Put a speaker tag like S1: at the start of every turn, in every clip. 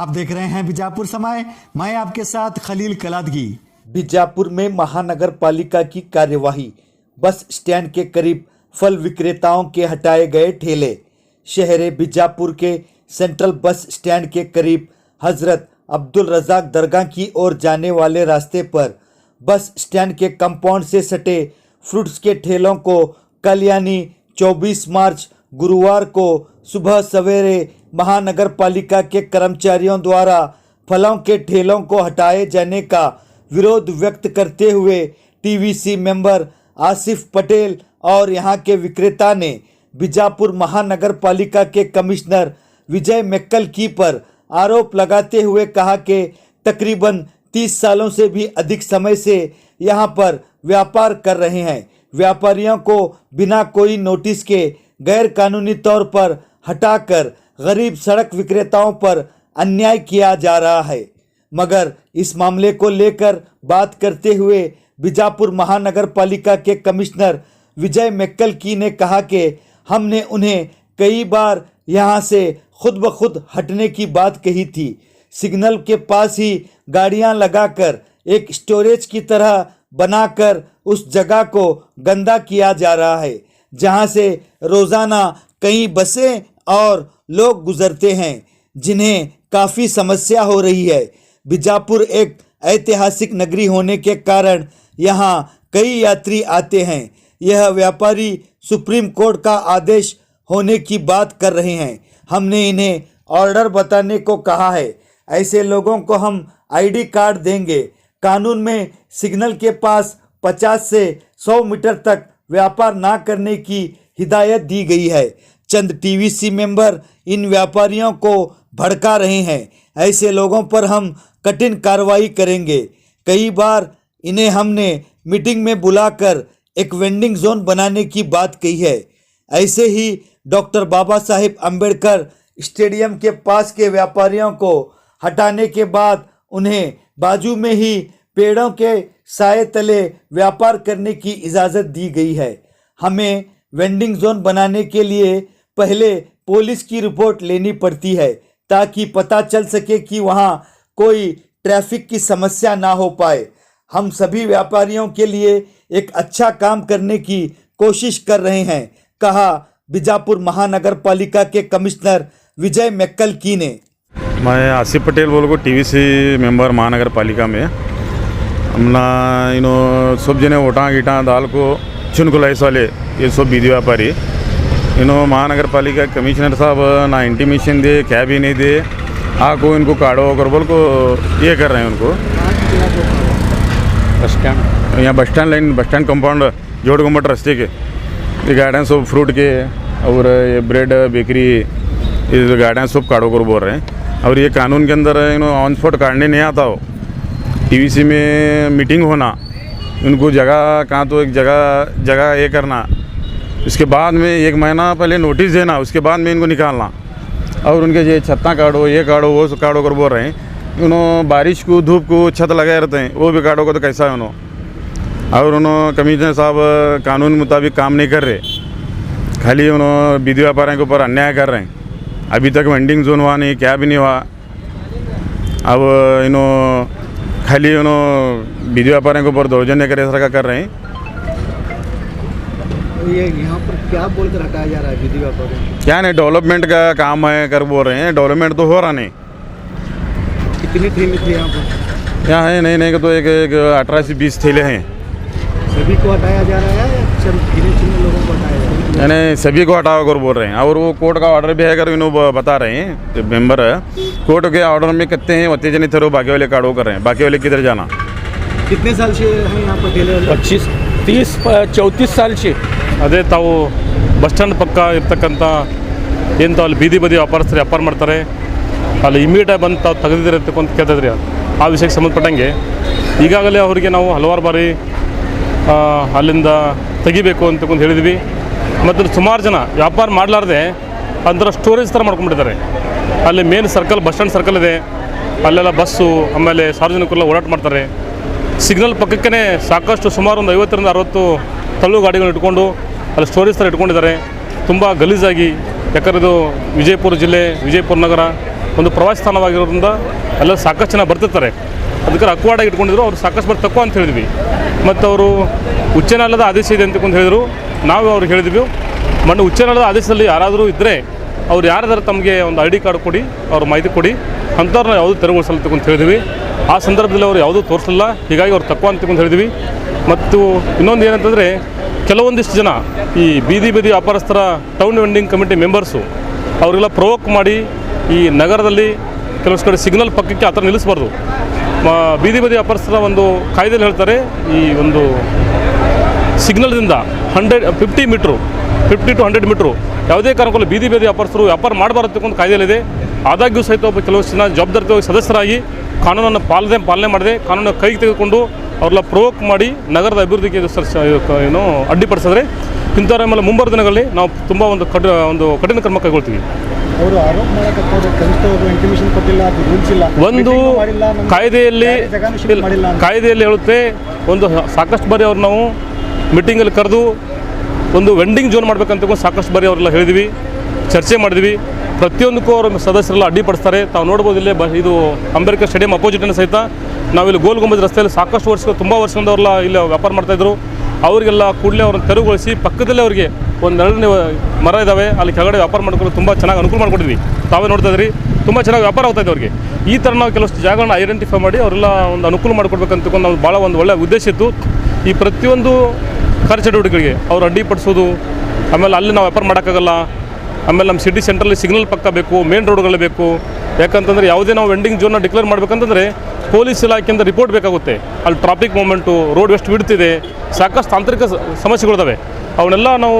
S1: आप देख रहे हैं बीजापुर समय। मैं आपके साथ खलील कलादगी।
S2: बीजापुर में महानगर पालिका की कार्यवाही। बस स्टैंड के करीब फल विक्रेताओं के हटाए गए ठेले। शहर बीजापुर के सेंट्रल बस स्टैंड के करीब हजरत अब्दुल रज़ाक दरगाह की ओर जाने वाले रास्ते पर बस स्टैंड के कंपाउंड से सटे फ्रूट्स के ठेलों को कल यानी 24 मार्च गुरुवार को सुबह सवेरे महानगर पालिका के कर्मचारियों द्वारा फलों के ठेलों को हटाए जाने का विरोध व्यक्त करते हुए टीवीसी मेंबर आसिफ पटेल और यहां के विक्रेता ने बीजापुर महानगर पालिका के कमिश्नर विजय मैक्कल की पर आरोप लगाते हुए कहा कि तकरीबन 30 सालों से भी अधिक समय से यहां पर व्यापार कर रहे हैं। व्यापारियों को बिना कोई नोटिस के गैर कानूनी तौर पर हटाकर गरीब सड़क विक्रेताओं पर अन्याय किया जा रहा है। मगर इस मामले को लेकर बात करते हुए बीजापुर महानगर पालिका के कमिश्नर विजय मैक्कल की ने कहा कि हमने उन्हें कई बार यहां से खुद ब खुद हटने की बात कही थी। सिग्नल के पास ही गाड़ियां लगाकर एक स्टोरेज की तरह बनाकर उस जगह को गंदा किया जा रहा है, जहां से रोज़ाना कई बसें और लोग गुजरते हैं, जिन्हें काफ़ी समस्या हो रही है। बीजापुर एक ऐतिहासिक नगरी होने के कारण यहाँ कई यात्री आते हैं। यह व्यापारी सुप्रीम कोर्ट का आदेश होने की बात कर रहे हैं। हमने इन्हें ऑर्डर बताने को कहा है। ऐसे लोगों को हम आईडी कार्ड देंगे। कानून में सिग्नल के पास 50 से 100 मीटर तक व्यापार ना करने की हिदायत दी गई है। चंद टीवीसी मेंबर इन व्यापारियों को भड़का रहे हैं। ऐसे लोगों पर हम कठिन कार्रवाई करेंगे। कई बार इन्हें हमने मीटिंग में बुलाकर एक वेंडिंग जोन बनाने की बात कही है। ऐसे ही डॉक्टर बाबा साहेब अम्बेडकर स्टेडियम के पास के व्यापारियों को हटाने के बाद उन्हें बाजू में ही पेड़ों के साए तले व्यापार करने की इजाज़त दी गई है। हमें वेंडिंग जोन बनाने के लिए पहले पुलिस की रिपोर्ट लेनी पड़ती है, ताकि पता चल सके कि वहाँ कोई ट्रैफिक की समस्या ना हो पाए। हम सभी व्यापारियों के लिए एक अच्छा काम करने की कोशिश कर रहे हैं, कहा बीजापुर महानगर पालिका के कमिश्नर विजय मैक्कल की ने।
S3: मैं आसिफ पटेल बोल को टीवीसी मेंबर महानगर पालिका में हमला सब जने वोटा गिटा दाल को चुनकुलाइस वाले ये सब बीदी व्यापारी महानगर पालिका कमिश्नर साहब ना इंटीमेशन दे, क्या भी नहीं दे, को इनको काढ़ो कर बोल को ये कर रहे हैं। उनको बस स्टैंड यहाँ bus stand line bus stand compound जोड़ गुम्बट रास्ते के ये गार्डन सब फ्रूट के और ये ब्रेड बेकरी ये गार्डन सब काढ़ो कर बोल रहे हैं। और ये कानून के अंदर ऑन स्पॉट काटने नहीं आता हो। टीवीसी में मीटिंग होना, उनको जगह कहाँ तो एक जगह ये करना, उसके बाद में 1 महीना पहले नोटिस देना, उसके बाद में इनको निकालना। और उनके ये छत्ता काटो, ये काटो, वो काटो कर बोल रहे हैं। उन्होंने बारिश को धूप को छत लगाए रहते हैं, वो भी काटो को तो कैसा है उन्होंने। और उन्होंने कमिश्नर साहब कानून मुताबिक काम नहीं कर रहे, खाली उन्होंने बीदी व्यापारियों के ऊपर अन्याय कर रहे हैं। अभी तक वेंडिंग जोन हुआ नहीं, क्या भी नहीं हुआ। अब खाली बीदी व्यापारियों के ऊपर दौर्जन्य कर रहे हैं।
S4: ये यहाँ पर क्या बोल कर हटाया जा रहा है बीदी व्यापारी?
S3: क्या नहीं, डेवलपमेंट का काम है कर बोल रहे हैं। डेवलपमेंट तो हो रहा नहीं।
S4: कितने ठेले थे यहाँ पर?
S3: यहाँ है नहीं तो एक 18 से 20 ठेले हैं।
S4: सभी को हटाया जा रहा है या गिने लोगों को हटाया जा रहा है?
S3: नहीं, सभी को हटाओ कर बोल रहे हैं। और वो कोर्ट का ऑर्डर भी है कर इन्हों बता रहे हैं। मेंबर कोर्ट के ऑर्डर में कितने हैं उतने जने थे, बाकी वाले काढ़ो कर रहे हैं। बाकी वाले किधर जाना?
S4: कितने साल से हैं यहाँ पर ठेले?
S5: 25, 30, 34 साल से ಅದೇ ತಾವು ಬಸ್ ಸ್ಟ್ಯಾಂಡ್ ಪಕ್ಕ ಇರ್ತಕ್ಕಂಥ ಏನು ತಾವು ಅಲ್ಲಿ ಬೀದಿ ಬದಿ ವ್ಯಾಪಾರಸ್ಥರು ವ್ಯಾಪಾರ ಮಾಡ್ತಾರೆ, ಅಲ್ಲಿ ಇಮಿಡಿಯೇಟಾಗಿ ಬಂದು ತಾವು ತೆಗೆದಿರುತ್ತೆ ಅಂತ ಕೇಳ್ತಿದ್ರಿ. ಆ ವಿಷಯಕ್ಕೆ ಸಂಬಂಧಪಟ್ಟಂಗೆ ಈಗಾಗಲೇ ಅವರಿಗೆ ನಾವು ಹಲವಾರು ಬಾರಿ ಅಲ್ಲಿಂದ ತೆಗಿಬೇಕು ಅಂತ ಹೇಳಿದ್ವಿ. ಮತ್ತು ಸುಮಾರು ಜನ ವ್ಯಾಪಾರ ಮಾಡಲಾರ್ದೆ ಅಂತರ ಸ್ಟೋರೇಜ್ ಥರ ಮಾಡ್ಕೊಂಡ್ಬಿಟ್ಟಿದ್ದಾರೆ. ಅಲ್ಲಿ main circle bus stand circle ಇದೆ, ಅಲ್ಲೆಲ್ಲ ಬಸ್ಸು ಆಮೇಲೆ ಸಾರ್ವಜನಿಕರೆಲ್ಲ ಓಡಾಟ ಮಾಡ್ತಾರೆ. ಸಿಗ್ನಲ್ ಪಕ್ಕಕ್ಕೇ ಸಾಕಷ್ಟು ಸುಮಾರು ಒಂದು 50ರಿಂದ 60 ತಳ್ಳು ಗಾಡಿಗಳನ್ನ ಇಟ್ಕೊಂಡು ಅಲ್ಲಿ ಸ್ಟೋರೇಜ್ ಥರ ಇಟ್ಕೊಂಡಿದ್ದಾರೆ. ತುಂಬ ಗಲೀಜಾಗಿ, ಯಾಕಂದರೆ ಇದು ವಿಜಯಪುರ ಜಿಲ್ಲೆ, ವಿಜಯಪುರ ನಗರ ಒಂದು ಪ್ರವಾಸಿ ತಾಣವಾಗಿರೋದ್ರಿಂದ ಎಲ್ಲ ಸಾಕಷ್ಟು ಜನ ಬರ್ತಿರ್ತಾರೆ. ಅದಕ್ಕೆ ಅಕ್ವಾಡಾಗಿ ಇಟ್ಕೊಂಡಿದ್ರು. ಅವ್ರು ಸಾಕಷ್ಟು ಬಾರಿ ತಕ್ಕೋ ಅಂತ ಹೇಳಿದ್ವಿ. ಮತ್ತು ಅವರು ಉಚ್ಚ ನ್ಯಾಯಾಲಯದ ಆದೇಶ ಇದೆ ಅಂತಕೊಂಡು ಹೇಳಿದರು. ನಾವು ಅವ್ರಿಗೆ ಹೇಳಿದ್ವಿ, ಮೊನ್ನೆ ಉಚ್ಚ ನ್ಯಾಯಾಲಯದ ಆದೇಶದಲ್ಲಿ ಯಾರಾದರೂ ಇದ್ದರೆ ಅವ್ರು ಯಾರಾದರೂ ತಮಗೆ ಒಂದು ID ಕಾರ್ಡ್ ಕೊಡಿ, ಅವ್ರ ಮಾಹಿತಿ ಕೊಡಿ, ಅಂಥವ್ರನ್ನ ಯಾವುದೂ ತೆರವುಗೊಳಿಸಲ್ಲ ಅಂತ ಹೇಳಿದ್ವಿ. ಆ ಸಂದರ್ಭದಲ್ಲಿ ಅವರು ಯಾವುದೂ ತೋರಿಸಲಿಲ್ಲ. ಹೀಗಾಗಿ ಅವ್ರು ತಕ್ಕೋ ಅಂತ ಹೇಳಿದ್ವಿ. ಮತ್ತು ಇನ್ನೊಂದು ಏನಂತಂದರೆ, ಕೆಲವೊಂದಿಷ್ಟು ಜನ ಈ ಬೀದಿ ವ್ಯಾಪಾರಸ್ಥರ ಟೌನ್ ವೆಂಡಿಂಗ್ ಕಮಿಟಿ ಮೆಂಬರ್ಸು ಅವರೆಲ್ಲ ಪ್ರವೋಕ್ ಮಾಡಿ ಈ ನಗರದಲ್ಲಿ ಕೆಲವಷ್ಟು ಕಡೆ ಸಿಗ್ನಲ್ ಪಕ್ಕಕ್ಕೆ ಆ ಥರ ನಿಲ್ಲಿಸಬಾರ್ದು. ಬೀದಿ ವ್ಯಾಪಾರಸ್ಥರ ಒಂದು ಕಾಯ್ದೆಯಲ್ಲಿ ಹೇಳ್ತಾರೆ, ಈ ಒಂದು ಸಿಗ್ನಲ್ದಿಂದ 50 ಮೀಟ್ರು 50 to 100 ಮೀಟ್ರು ಯಾವುದೇ ಕಾರಣಕ್ಕೂ ಬೀದಿ ವ್ಯಾಪಾರಸ್ಥರು ವ್ಯಾಪಾರ ಮಾಡಬಾರದು ಅಂತ ಕಾಯ್ದೆಯಲ್ಲಿದೆ. ಆದಾಗ್ಯೂ ಸಹಿತ ಒಬ್ಬ ಕೆಲವಷ್ಟು ಜನ ಜವಾಬ್ದಾರಿ ಸದಸ್ಯರಾಗಿ ಕಾನೂನನ್ನು ಪಾಲನೆ ಮಾಡದೆ ಕಾನೂನನ್ನು ಕೈಗೆ ತೆಗೆದುಕೊಂಡು ಅವ್ರೆಲ್ಲ ಪ್ರವೋಕ್ ಮಾಡಿ ನಗರದ ಅಭಿವೃದ್ಧಿಗೆ ಏನು ಅಡ್ಡಿಪಡಿಸಿದ್ರೆ ಇಂಥವ್ರ ಮೇಲೆ ಮುಂಬರುವ ದಿನಗಳಲ್ಲಿ ನಾವು ತುಂಬ ಒಂದು ಕಠಿಣ ಕ್ರಮ ಕೈಗೊಳ್ತೀವಿ.
S4: ಅವರು ಆರೋಪ ಮಾಡಕ್ಕೆ ಕನಿಷ್ಠ ಇಂಟಿಮೇಷನ್ ಕೊಟ್ಟಿಲ್ಲ, ಅದು ರೂಲ್ಸ್ ಇಲ್ಲ,
S5: ಒಂದು ಕಾಯ್ದೆಯಲ್ಲಿ ಹೇಳುತ್ತೆ. ಒಂದು ಸಾಕಷ್ಟು ಬಾರಿ ಅವ್ರು ನಾವು ಮೀಟಿಂಗಲ್ಲಿ ಕರೆದು ಒಂದು ವೆಂಡಿಂಗ್ ಝೋನ್ ಮಾಡಬೇಕಂತ ಸಾಕಷ್ಟು ಬಾರಿ ಅವರೆಲ್ಲ ಹೇಳಿದ್ವಿ, ಚರ್ಚೆ ಮಾಡಿದ್ವಿ. ಪ್ರತಿಯೊಂದಕ್ಕೂ ಅವರು ಸದಸ್ಯರೆಲ್ಲ ಅಡ್ಡಿಪಡಿಸ್ತಾರೆ. ತಾವು ನೋಡ್ಬೋದು, ಇಲ್ಲೇ ಇದು ಅಂಬೇಡ್ಕರ್ ಸ್ಟೇಡಿಯಂ ಅಪೋಸಿಟನ್ನು ಸಹಿತ ನಾವಿಲ್ಲಿ ಗೋಲ್ ಗುಂಬಜ್ ರಸ್ತೆಯಲ್ಲಿ ಸಾಕಷ್ಟು ತುಂಬ ವರ್ಷದಿಂದ ಅವರೆಲ್ಲ ಇಲ್ಲಿ ವ್ಯಾಪಾರ ಮಾಡ್ತಾಯಿದ್ರು. ಅವರಿಗೆಲ್ಲ ಕೂಡಲೇ ಅವ್ರನ್ನ ತೆರವುಗೊಳಿಸಿ ಪಕ್ಕದಲ್ಲೇ ಅವರಿಗೆ ಒಂದು 2 ಮರ ಇದ್ದಾವೆ, ಅಲ್ಲಿ ಕೆಳಗಡೆ ವ್ಯಾಪಾರ ಮಾಡ್ಕೊಂಡು ತುಂಬ ಚೆನ್ನಾಗಿ ಅನುಕೂಲ ಮಾಡ್ಕೊಟ್ಟಿದ್ವಿ. ತಾವೇ ನೋಡ್ತಾ ಇದ್ರಿ, ತುಂಬ ಚೆನ್ನಾಗಿ ವ್ಯಾಪಾರ ಆಗ್ತಾಯಿದೆ ಅವ್ರಿಗೆ. ಈ ಥರ ನಾವು ಕೆಲವಷ್ಟು ಜಾಗಗಳನ್ನ ಐಡೆಂಟಿಫೈ ಮಾಡಿ ಅವರೆಲ್ಲ ಒಂದು ಅನುಕೂಲ ಮಾಡಿಕೊಡ್ಬೇಕಂತ ನಾವು ಭಾಳ ಒಂದು ಒಳ್ಳೆಯ ಉದ್ದೇಶ ಇತ್ತು. ಈ ಪ್ರತಿಯೊಂದು ಕಾರ್ಯಚಟುವಟಿಕೆಗಳಿಗೆ ಅವ್ರು ಅಡ್ಡಿಪಡಿಸೋದು, ಆಮೇಲೆ ಅಲ್ಲಿ ನಾವು ವ್ಯಾಪಾರ ಮಾಡೋಕ್ಕಾಗಲ್ಲ, ಆಮೇಲೆ ನಮ್ಮ ಸಿಟಿ ಸೆಂಟ್ರಲ್ಲಿ ಸಿಗ್ನಲ್ ಪಕ್ಕ ಬೇಕು, ಮೇನ್ ರೋಡ್ಗಳು ಬೇಕು. ಯಾಕಂತಂದರೆ ಯಾವುದೇ ನಾವು ವೆಂಡಿಂಗ್ ಝೋನ್ನ ಡಿಕ್ಲೇರ್ ಮಾಡಬೇಕಂತಂದರೆ ಪೊಲೀಸ್ ಇಲಾಖೆಯಿಂದ ರಿಪೋರ್ಟ್ ಬೇಕಾಗುತ್ತೆ. ಅಲ್ಲಿ ಟ್ರಾಫಿಕ್ ಮೂವ್ಮೆಂಟು, ರೋಡ್ ಎಷ್ಟು ಬಿಡ್ತಿದೆ, ಸಾಕಷ್ಟು ತಾಂತ್ರಿಕ ಸಮಸ್ಯೆಗಳಿದ್ದಾವೆ. ಅವನ್ನೆಲ್ಲ ನಾವು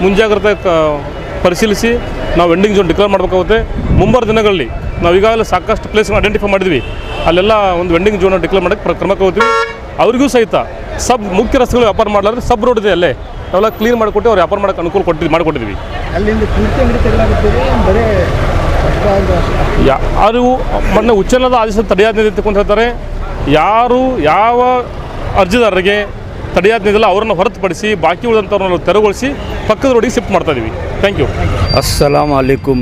S5: ಮುಂಜಾಗ್ರತೆ ಪರಿಶೀಲಿಸಿ ನಾವು ವೆಂಡಿಂಗ್ ಝೋನ್ ಡಿಕ್ಲೇರ್ ಮಾಡಬೇಕಾಗುತ್ತೆ. ಮುಂಬರುವ ದಿನಗಳಲ್ಲಿ ನಾವು ಈಗಾಗಲೇ ಸಾಕಷ್ಟು ಪ್ಲೇಸ್ನ ಐಡೆಂಟಿಫೈ ಮಾಡಿದ್ವಿ. ಅಲ್ಲೆಲ್ಲ ಒಂದು ವೆಂಡಿಂಗ್ ಝೋನ್ ಡಿಕ್ಲೇರ್ ಮಾಡೋಕ್ಕೆ ಕ್ರಮ ಕೈಗೊಳ್ತೀವಿ. ಅವರಿಗೂ ಸಹಿತ ಮುಖ್ಯ ರಸ್ತೆಗಳು ವ್ಯಾಪಾರ ಮಾಡಲಾದ್ರೆ ಸಬ್ ರೋಡ್ ಇದೆ, ಅಲ್ಲೇ ಅವೆಲ್ಲ ಕ್ಲೀನ್ ಮಾಡಿಕೊಟ್ಟು ಅವ್ರು ವ್ಯಾಪಾರ ಮಾಡೋಕ್ಕೆ ಅನುಕೂಲ ಮಾಡಿಕೊಟ್ಟಿದ್ವಿ.
S4: ಅಲ್ಲಿಂದ ಪೂರ್ತಿ ಅಂಗಡಿ ತೆಗೆದಾಗುತ್ತದೆ, ಬರೀ
S5: ಯಾರು ಮೊನ್ನೆ ಉಚ್ಚ ನ್ಯಾಯಾಲಯದ ಆದೇಶ ತಡೆಯಾಜ್ಞೆ ಅಂತ ಹೇಳ್ತಾರೆ. ಯಾರು ಯಾವ ಅರ್ಜಿದಾರರಿಗೆ ತಡೆಯಾಜ್ಞೆಲ್ಲ ಅವರನ್ನು ಹೊರತುಪಡಿಸಿ ಬಾಕಿ ಉಳಿದಂಥವ್ರನ್ನ ತೆರವುಗೊಳಿಸಿ ಪಕ್ಕದ ರೋಡಿಗೆ ಶಿಫ್ಟ್ ಮಾಡ್ತಾ ಇದ್ದೀವಿ. Thank you.
S6: अस्सलाम वालेकुम।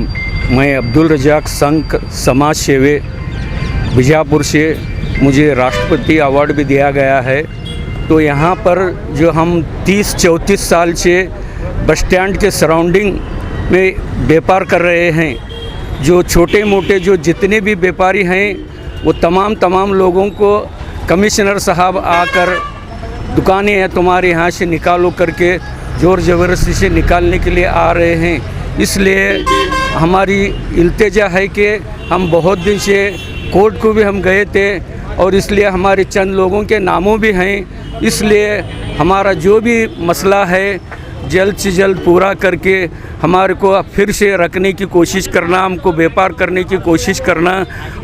S6: मैं अब्दुल रज़ाक संघ समाज सेवी बीजापुर से, मुझे राष्ट्रपति अवार्ड भी दिया गया है। तो यहाँ पर जो हम 30-34 साल से बस स्टैंड के सराउंडिंग में व्यापार कर रहे हैं, जो छोटे मोटे जो जितने भी व्यापारी हैं वो तमाम लोगों को कमिश्नर साहब आकर दुकानें हैं तुम्हारे यहाँ से निकालो करके ज़ोर ज़बरदस्ती से निकालने के लिए आ रहे हैं। इसलिए हमारी इल्तिजा है कि हम बहुत दिन से कोर्ट को भी हम गए थे और इसलिए हमारे चंद लोगों के नामों भी हैं। इसलिए हमारा जो भी मसला है जल्द से जल्द पूरा करके हमारे को फिर से रखने की कोशिश करना, हमको व्यापार करने की कोशिश करना।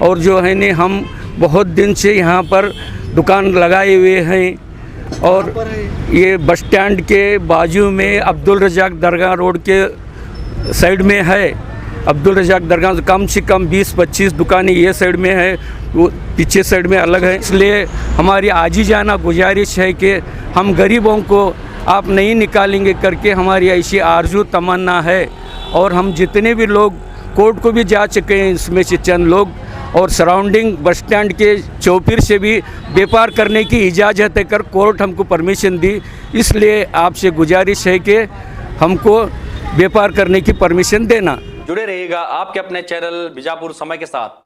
S6: और जो है ने हम बहुत दिन से यहाँ पर दुकान लगाए हुए हैं और ये बस स्टैंड के बाजू में अब्दुल रज़ाक दरगाह रोड के साइड में है। अब्दुल रज़ाक दरगाह से कम 20-25 दुकानें ये साइड में है, वो पीछे साइड में अलग है। इसलिए हमारी आजीजाना गुजारिश है कि हम गरीबों को आप नहीं निकालेंगे करके हमारी ऐसी आरजू तमन्ना है। और हम जितने भी लोग कोर्ट को भी जा चुके हैं, इसमें से चंद लोग, और सराउंडिंग बस स्टैंड के चौपीर से भी व्यापार करने की इजाज़त है कर कोर्ट हमको परमिशन दी। इसलिए आपसे गुजारिश है कि हमको व्यापार करने की परमिशन देना।
S7: जुड़े रहिएगा आपके अपने चैनल बीजापुर समय के साथ।